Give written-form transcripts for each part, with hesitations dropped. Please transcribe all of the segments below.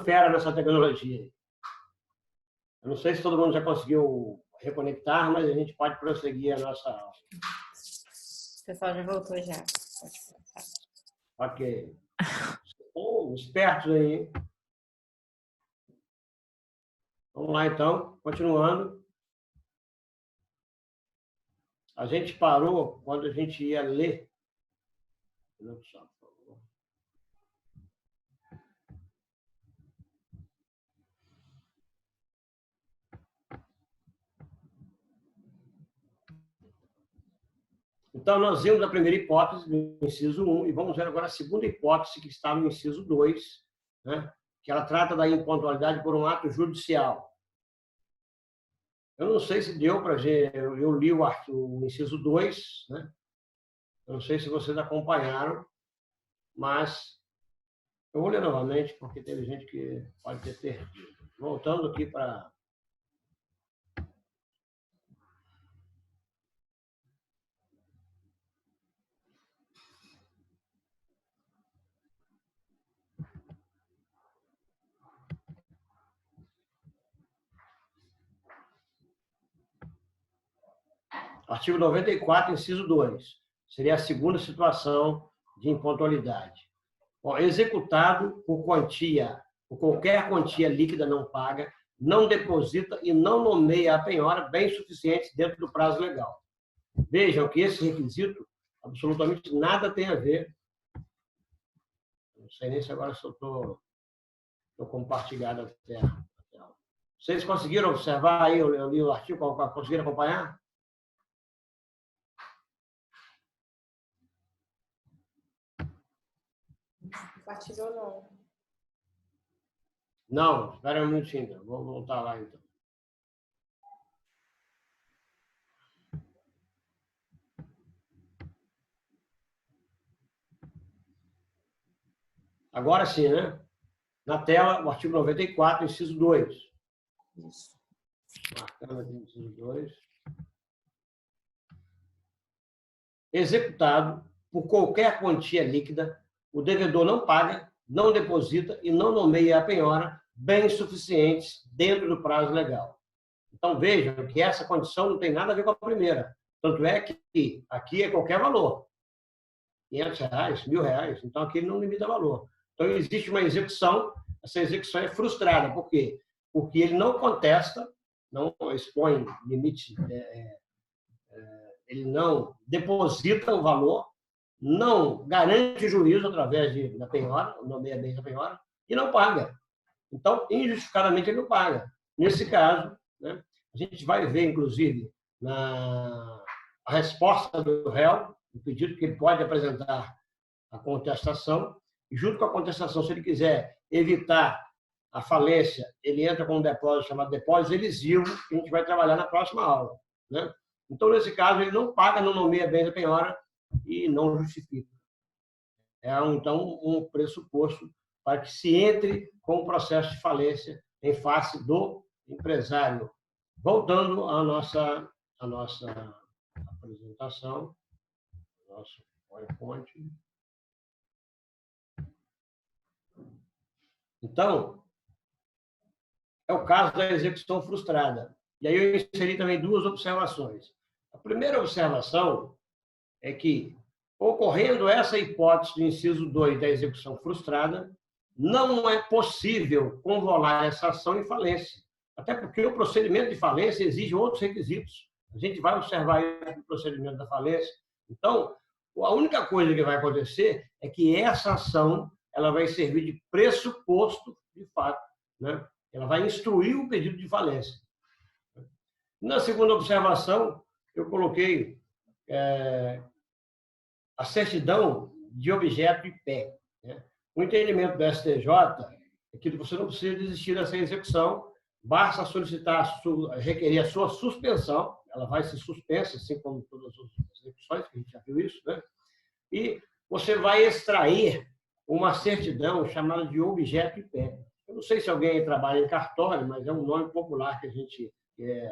fera nessa tecnologia. Eu não sei se todo mundo já conseguiu reconectar, mas a gente pode prosseguir a nossa aula. O pessoal já voltou já. Pode começar. Ok. Espertos aí, hein? Vamos lá, então. Continuando. A gente parou quando a gente ia ler. Então, nós vimos a primeira hipótese do inciso 1 e vamos ver agora a segunda hipótese que está no inciso 2, né? Que ela trata da impontualidade por um ato judicial. Eu não sei se deu para ver, eu li o inciso 2, né? Eu não sei se vocês acompanharam, mas eu vou ler novamente, porque teve gente que pode ter perdido. Voltando aqui para... Artigo 94, inciso 2. Seria a segunda situação de impontualidade. Bom, executado por qualquer quantia líquida não paga, não deposita e não nomeia a penhora bens suficientes dentro do prazo legal. Vejam que esse requisito absolutamente nada tem a ver. Não sei nem se agora se eu estou compartilhado a tela. Vocês conseguiram observar aí, eu li o artigo, conseguiram acompanhar? Compartilhou não. Não, espera um minutinho, então. Vou voltar lá, então. Agora sim, né? Na tela, o artigo 94, inciso 2. Isso. Marcando aqui o inciso 2. Executado por qualquer quantia líquida, o devedor não paga, não deposita e não nomeia a penhora bens suficientes dentro do prazo legal. Então, vejam que essa condição não tem nada a ver com a primeira. Tanto é que aqui é qualquer valor. R$500, R$1.000. Então, aqui ele não limita valor. Então, existe uma execução, essa execução é frustrada. Por quê? Porque ele não contesta, não expõe limite, ele não deposita o valor, não garante o juízo através da penhora, nomeia bens da penhora, e não paga. Então, injustificadamente, ele não paga. Nesse caso, né, a gente vai ver, inclusive, a resposta do réu, o pedido que ele pode apresentar a contestação, e junto com a contestação, se ele quiser evitar a falência, ele entra com um depósito chamado depósito elisivo, que a gente vai trabalhar na próxima aula, né? Então, nesse caso, ele não paga, não nomeia bens da penhora e não justifica. Então, um pressuposto para que se entre com o processo de falência em face do empresário. Voltando à nossa apresentação, nosso PowerPoint. Então, é o caso da execução frustrada. E aí eu inseri também duas observações. A primeira observação é que, ocorrendo essa hipótese do inciso 2 da execução frustrada, não é possível convolar essa ação em falência. Até porque o procedimento de falência exige outros requisitos. A gente vai observar isso no procedimento da falência. Então, a única coisa que vai acontecer é que essa ação ela vai servir de pressuposto, de fato, né? Ela vai instruir o pedido de falência. Na segunda observação, eu coloquei a certidão de objeto e pé. Né? O entendimento do STJ é que você não precisa desistir dessa execução, basta solicitar, requerer a sua suspensão, ela vai ser suspensa, assim como todas as execuções, que a gente já viu isso, né? E você vai extrair uma certidão chamada de objeto e pé. Eu não sei se alguém trabalha em cartório, mas é um nome popular que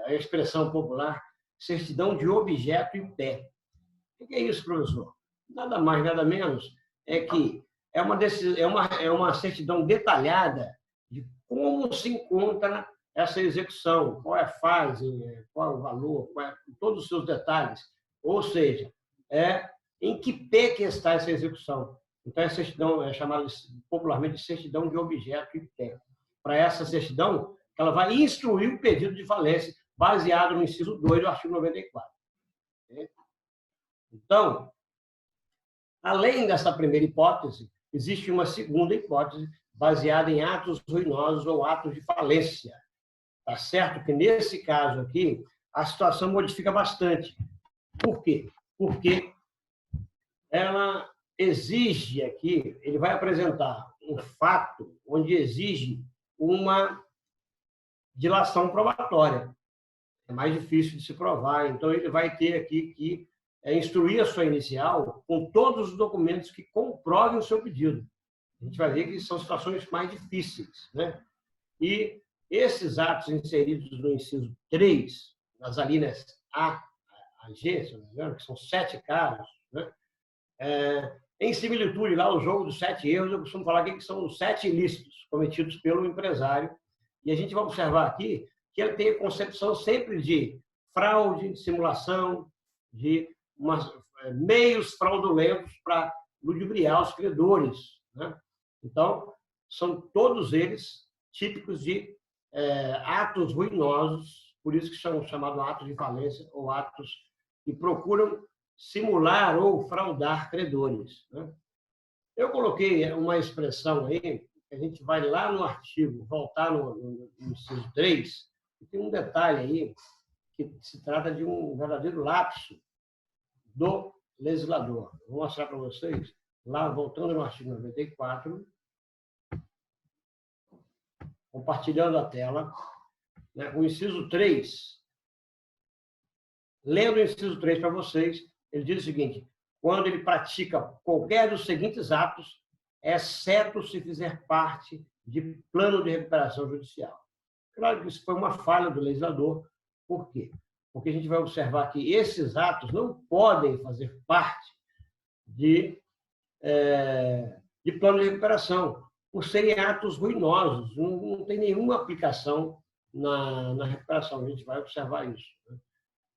a expressão popular, certidão de objeto e pé. O que é isso, professor? Nada mais, nada menos, é que é uma certidão detalhada de como se encontra essa execução, qual é a fase, qual é o valor, todos os seus detalhes. Ou seja, em que pé que está essa execução. Então, a certidão é chamada popularmente de certidão de objeto em pé. Para essa certidão, ela vai instruir o pedido de falência baseado no inciso 2 do artigo 94. Então, além dessa primeira hipótese, existe uma segunda hipótese baseada em atos ruinosos ou atos de falência. Tá certo que, nesse caso aqui, a situação modifica bastante. Por quê? Porque ela exige aqui, ele vai apresentar um fato onde exige uma dilação probatória. É mais difícil de se provar. Então, ele vai ter aqui que instruir a sua inicial com todos os documentos que comprovem o seu pedido. A gente vai ver que são situações mais difíceis, né? E esses atos inseridos no inciso 3, nas alíneas A a G, se não me engano, que são 7 casos, né? Em similitude, lá o jogo dos 7 erros, eu costumo falar aqui que são os 7 ilícitos cometidos pelo empresário. E a gente vai observar aqui que ele tem a concepção sempre de fraude, simulação, de meios fraudulentos para ludibriar os credores, né? Então, são todos eles típicos de atos ruinosos, por isso que são chamados atos de falência ou atos que procuram simular ou fraudar credores, né? Eu coloquei uma expressão aí, que a gente vai lá no artigo, voltar no inciso 3, e tem um detalhe aí que se trata de um verdadeiro lapso do legislador. Vou mostrar para vocês, lá voltando no artigo 94, compartilhando a tela, né, o inciso 3. Lendo o inciso 3 para vocês, ele diz o seguinte: quando ele pratica qualquer dos seguintes atos, exceto se fizer parte de plano de recuperação judicial. Claro que isso foi uma falha do legislador. Por quê? Porque a gente vai observar que esses atos não podem fazer parte de plano de recuperação, por serem atos ruinosos, não tem nenhuma aplicação na recuperação. A gente vai observar isso, né?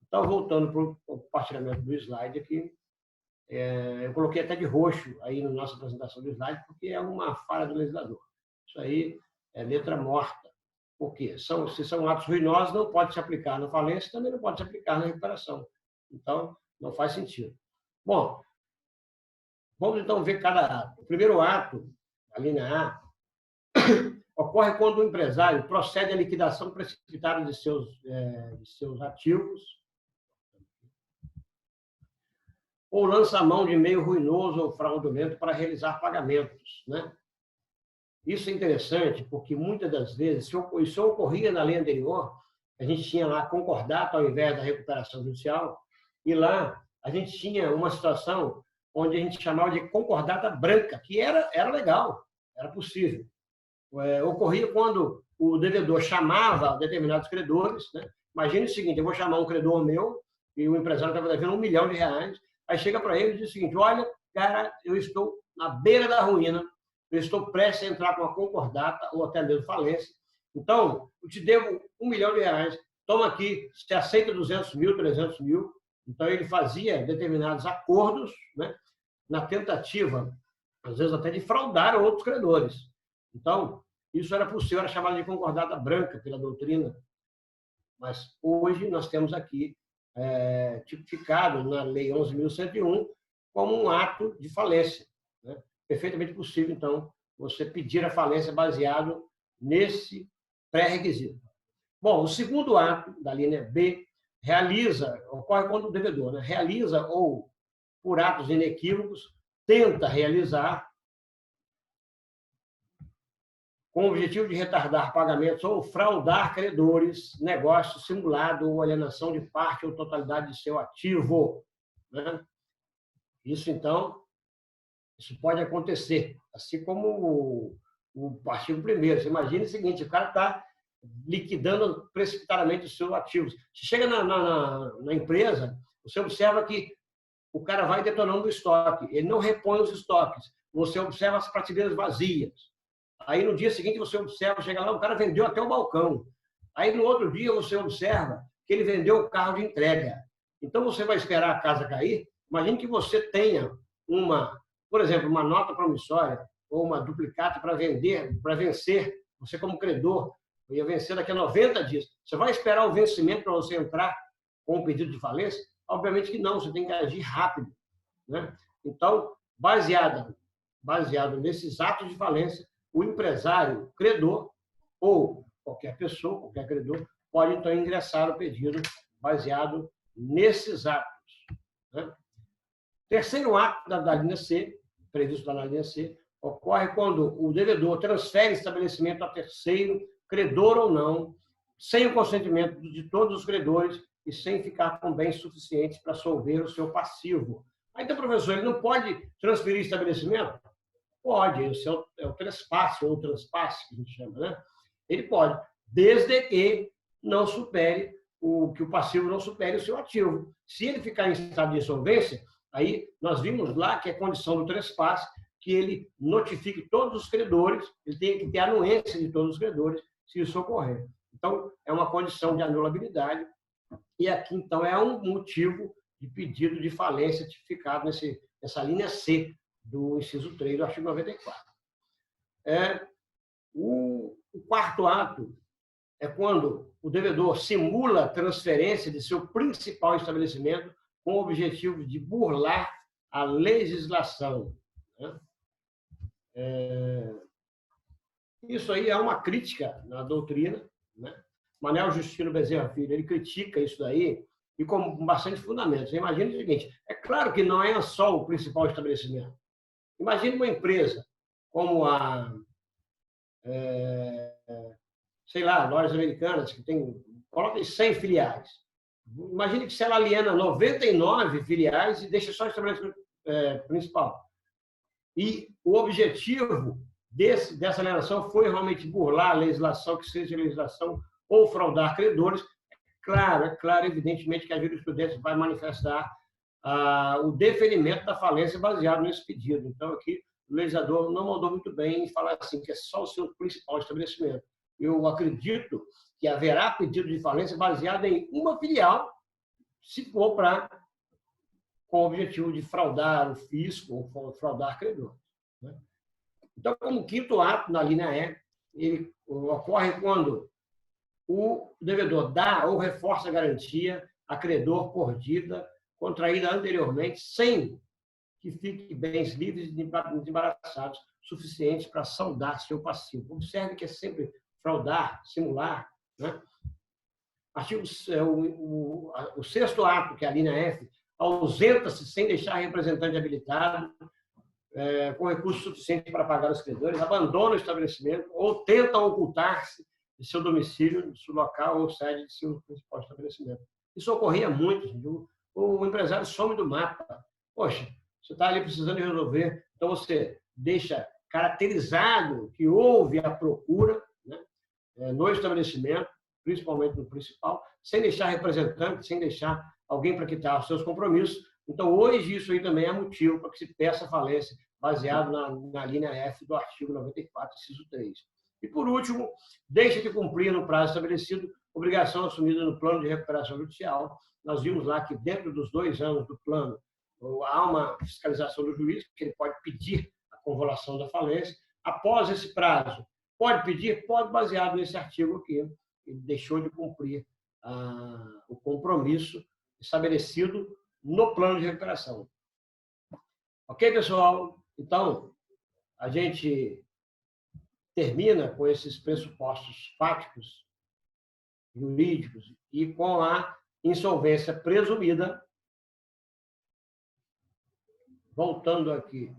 Então, voltando para o compartilhamento do slide aqui, eu coloquei até de roxo aí na nossa apresentação do slide, porque é uma falha do legislador. Isso aí é letra morta. Por quê? Se são atos ruinosos, não pode se aplicar na falência, também não pode se aplicar na recuperação. Então, não faz sentido. Bom, vamos então ver cada ato. O primeiro ato, a linha A, ocorre quando o empresário procede à liquidação precipitada de seus ativos ou lança a mão de meio ruinoso ou fraudulento para realizar pagamentos, né? Isso é interessante porque, muitas das vezes, isso ocorria na lei anterior, a gente tinha lá concordato ao invés da recuperação judicial, e lá a gente tinha uma situação onde a gente chamava de concordata branca, que era legal, era possível. Ocorria quando o devedor chamava determinados credores, né? Imagine o seguinte: eu vou chamar um credor meu, e o empresário estava devendo R$1 milhão, aí chega para ele e diz o seguinte: olha, cara, eu estou na beira da ruína, eu estou prestes a entrar com a concordata ou até mesmo falência, então eu te devo R$1 milhão, toma aqui, você aceita 200 mil, 300 mil. Então ele fazia determinados acordos, né, na tentativa, às vezes até de fraudar outros credores. Então, isso era possível, era chamado de concordata branca pela doutrina. Mas hoje nós temos aqui tipificado na Lei 11.101 como um ato de falência, né? Perfeitamente possível, então, você pedir a falência baseado nesse pré-requisito. Bom, o segundo ato da linha B ocorre quando o devedor, né, realiza ou, por atos inequívocos, tenta realizar com o objetivo de retardar pagamentos ou fraudar credores, negócio simulado ou alienação de parte ou totalidade de seu ativo, né? Isso, então, isso pode acontecer, assim como o artigo 1º. Você imagina o seguinte: o cara está liquidando precipitadamente os seus ativos. Você chega na empresa, você observa que o cara vai detonando o estoque, ele não repõe os estoques, você observa as prateleiras vazias. Aí, no dia seguinte, você observa, chega lá, o cara vendeu até o balcão. Aí, no outro dia, você observa que ele vendeu o carro de entrega. Então, você vai esperar a casa cair. Imagine que você tenha por exemplo, uma nota promissória ou uma duplicata para vender, para vencer. Você, como credor, ia vencer daqui a 90 dias. Você vai esperar o vencimento para você entrar com um pedido de falência? Obviamente que não, você tem que agir rápido, né? Então, baseado nesses atos de falência, o empresário, credor, ou qualquer pessoa, qualquer credor, pode, então, ingressar o pedido baseado nesses atos, né? Terceiro ato da linha C, previsto na linha C, ocorre quando o devedor transfere estabelecimento a terceiro, credor ou não, sem o consentimento de todos os credores e sem ficar com bens suficientes para solver o seu passivo. Aí, então, professor, ele não pode transferir estabelecimento? Pode, esse é o trespasse, ou transpasse, que a gente chama, né? Ele pode, desde que não supere que o passivo não supere o seu ativo. Se ele ficar em estado de insolvência, aí nós vimos lá que é condição do trespasse que ele notifique todos os credores, ele tem que ter anuência de todos os credores, se isso ocorrer. Então, é uma condição de anulabilidade, e aqui, então, é um motivo de pedido de falência tipificado nessa linha C do inciso 3 do artigo 94. O quarto ato é quando o devedor simula a transferência de seu principal estabelecimento com o objetivo de burlar a legislação, né? Isso aí é uma crítica na doutrina, né? Manuel Justino Bezerra Filho, ele critica isso daí e com bastante fundamento. Você imagina o seguinte, é claro que não é só o principal estabelecimento. Imagine uma empresa como sei lá, Lojas Americanas, que coloca 100 filiais. Imagine que se ela aliena 99 filiais e deixa só o estabelecimento principal. E o objetivo dessa alienação foi realmente burlar a legislação, que seja legislação, ou fraudar credores. É claro, evidentemente, que a jurisprudência vai manifestar o deferimento da falência baseado nesse pedido. Então, aqui, o legislador não mandou muito bem em falar assim, que é só o seu principal estabelecimento. Eu acredito que haverá pedido de falência baseado em uma filial, se for com o objetivo de fraudar o fisco ou fraudar credores, né? Então, como quinto ato, na linha E, ele ocorre quando o devedor dá ou reforça a garantia a credor por dívida contraída anteriormente, sem que fique bens livres e desembaraçados suficientes para saldar seu passivo. Observe que é sempre fraudar, simular, né? O sexto ato, que é a linha F, ausenta-se sem deixar representante habilitado com recursos suficientes para pagar os credores, abandona o estabelecimento ou tenta ocultar-se de seu domicílio, de seu local ou sede de seu principal estabelecimento. Isso ocorria muito. O empresário some do mapa. Poxa, você está ali precisando de resolver, então você deixa caracterizado que houve a procura, né, no estabelecimento, principalmente no principal, sem deixar representante, sem deixar alguém para quitar os seus compromissos. Então, hoje, isso aí também é motivo para que se peça falência, baseado na linha F do artigo 94, inciso 3. E, por último, deixa de cumprir no prazo estabelecido obrigação assumida no plano de recuperação judicial. Nós vimos lá que, dentro dos 2 anos do plano, há uma fiscalização do juiz, que ele pode pedir a convolução da falência. Após esse prazo, pode pedir? Pode, baseado nesse artigo aqui. Ele deixou de cumprir o compromisso estabelecido no plano de recuperação. Ok, pessoal? Então, a gente termina com esses pressupostos fáticos, jurídicos, e com a insolvência presumida. Voltando aqui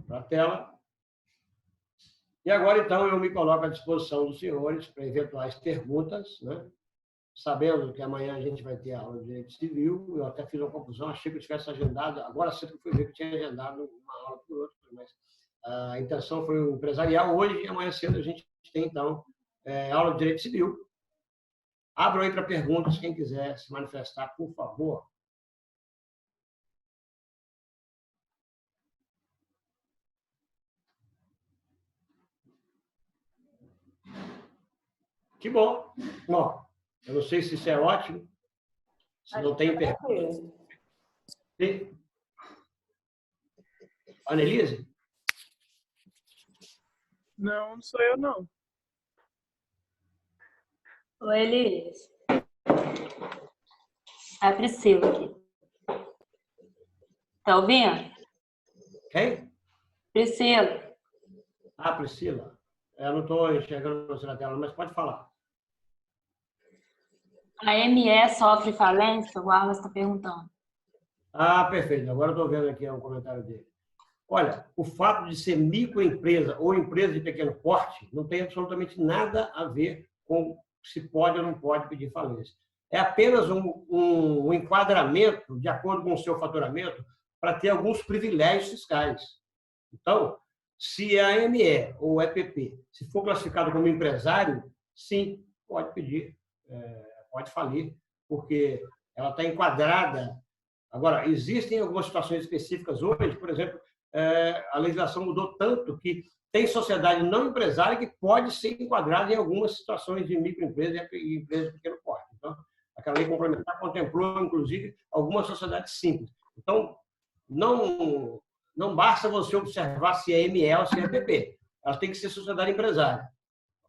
para a tela. E agora, então, eu me coloco à disposição dos senhores para eventuais perguntas, né? Sabendo que amanhã a gente vai ter a aula de Direito Civil, eu até fiz uma confusão, achei que eu tivesse agendado, agora sempre que fui ver que eu tinha agendado uma aula por outra, mas a intenção foi o empresarial. Hoje e amanhã cedo a gente tem, então, aula de Direito Civil. Abro aí para perguntas, quem quiser se manifestar, por favor. Que bom. Bom, eu não sei se isso é ótimo, se não tem pergunta. Sim. Annelise? Não, não sou eu, não. Oi, Elias. É a Priscila aqui. Tá ouvindo? Quem? Priscila. Ah, Priscila. Eu não estou enxergando você na tela, mas pode falar. A ME sofre falência? O Armas está perguntando. Ah, perfeito. Agora estou vendo aqui o comentário dele. Olha, o fato de ser microempresa ou empresa de pequeno porte não tem absolutamente nada a ver com se pode ou não pode pedir falência. É apenas um enquadramento de acordo com o seu faturamento para ter alguns privilégios fiscais. Então, se a AME ou EPP se for classificado como empresário, sim, pode pedir, pode falir, porque ela está enquadrada. Agora, existem algumas situações específicas hoje, por exemplo, a legislação mudou tanto que tem sociedade não empresária que pode ser enquadrada em algumas situações de microempresa e empresa de pequeno porte. Então, aquela lei complementar contemplou, inclusive, algumas sociedades simples. Então, não basta você observar se é ME ou se é EPP. Ela tem que ser sociedade empresária.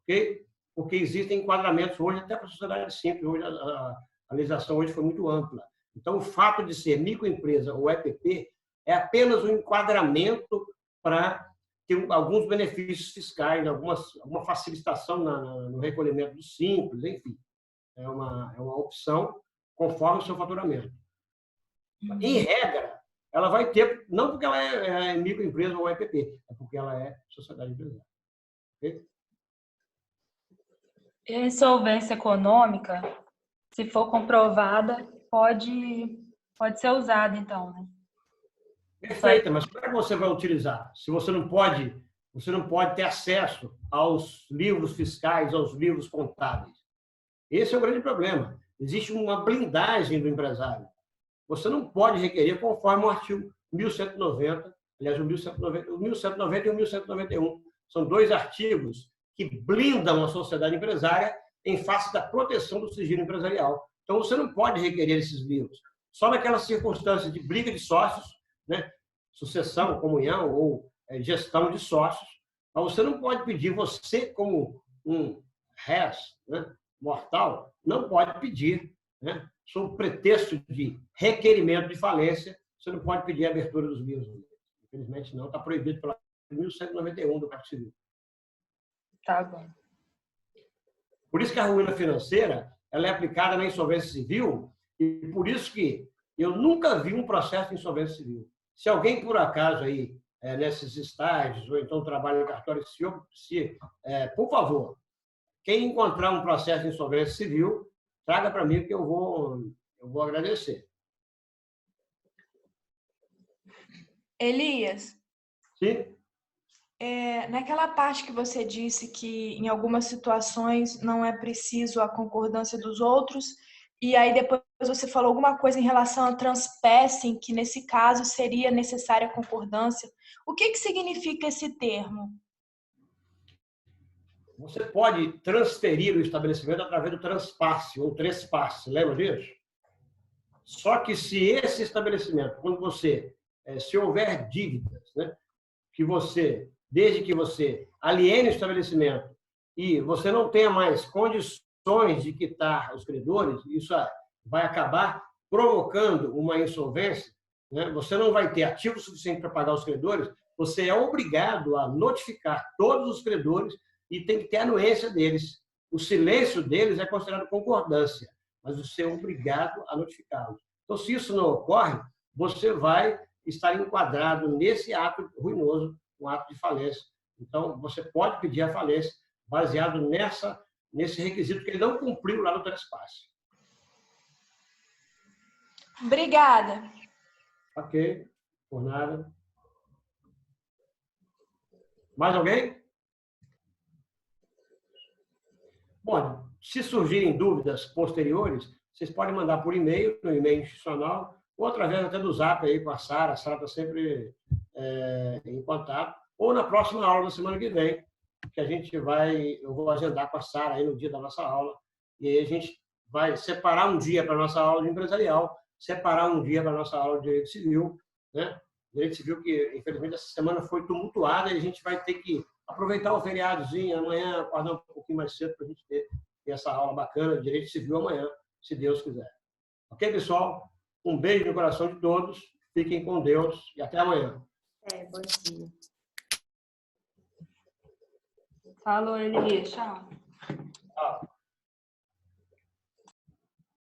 Ok? Porque existem enquadramentos hoje até para a sociedade simples. Hoje, a legislação hoje foi muito ampla. Então, o fato de ser microempresa ou EPP é apenas um enquadramento para ter alguns benefícios fiscais, alguma facilitação no recolhimento do simples, enfim. É uma opção conforme o seu faturamento. Em regra, ela vai ter, não porque ela é microempresa ou EPP, é porque ela é sociedade empresária. Okay? E a insolvência econômica, se for comprovada, pode ser usada, então, né? Perfeito, mas como é que você vai utilizar? Se você não pode ter acesso aos livros fiscais, aos livros contábeis. Esse é o grande problema. Existe uma blindagem do empresário. Você não pode requerer conforme o artigo 1190, aliás, o 1190 e o 1191. São dois artigos que blindam a sociedade empresária em face da proteção do sigilo empresarial. Então, você não pode requerer esses livros. Só naquelas circunstâncias de briga de sócios, né? Sucessão, comunhão ou gestão de sócios, mas você não pode pedir, você como um res, né, mortal, não pode pedir, né, sob pretexto de requerimento de falência, você não pode pedir a abertura dos livros. Infelizmente não, está proibido pela 1191 do Código Civil. Tá bom. Por isso que a ruína financeira ela é aplicada na insolvência civil e por isso que eu nunca vi um processo de insolvência civil. Se alguém, por acaso, aí, nesses estágios, ou então trabalha no cartório, por favor, quem encontrar um processo de insolvência civil, traga para mim que eu vou agradecer. Elias, Sim? naquela parte que você disse que em algumas situações não é preciso a concordância dos outros, e aí depois você falou alguma coisa em relação a transpassing, que nesse caso seria necessária a concordância. O que significa esse termo? Você pode transferir o estabelecimento através do transpasse ou trespasse, lembra disso? Só que se esse estabelecimento, se houver dívidas, né, desde que você aliene o estabelecimento e você não tenha mais condições de quitar os credores, isso vai acabar provocando uma insolvência, né? Você não vai ter ativo suficiente para pagar os credores, você é obrigado a notificar todos os credores e tem que ter anuência deles. O silêncio deles é considerado concordância, mas você é obrigado a notificá-los. Então, se isso não ocorre, você vai estar enquadrado nesse ato ruinoso, um ato de falência. Então, você pode pedir a falência baseado nesse requisito que ele não cumpriu lá no trespasse. Obrigada. Ok, por nada. Mais alguém? Bom, se surgirem dúvidas posteriores, vocês podem mandar por e-mail, no e-mail institucional, ou através até do Zap aí com a Sara. A Sara está sempre em contato. Ou na próxima aula da semana que vem, que eu vou agendar com a Sara aí no dia da nossa aula, e aí a gente vai separar um dia para a nossa aula de empresarial, separar um dia para a nossa aula de direito civil, né? Direito civil que, infelizmente, essa semana foi tumultuada e a gente vai ter que aproveitar o feriadozinho, amanhã acordar um pouquinho mais cedo para a gente ter essa aula bacana de direito civil amanhã, se Deus quiser. Ok, pessoal? Um beijo no coração de todos, fiquem com Deus e até amanhã. Bom dia. Falou, Eli. Tchau. Tchau.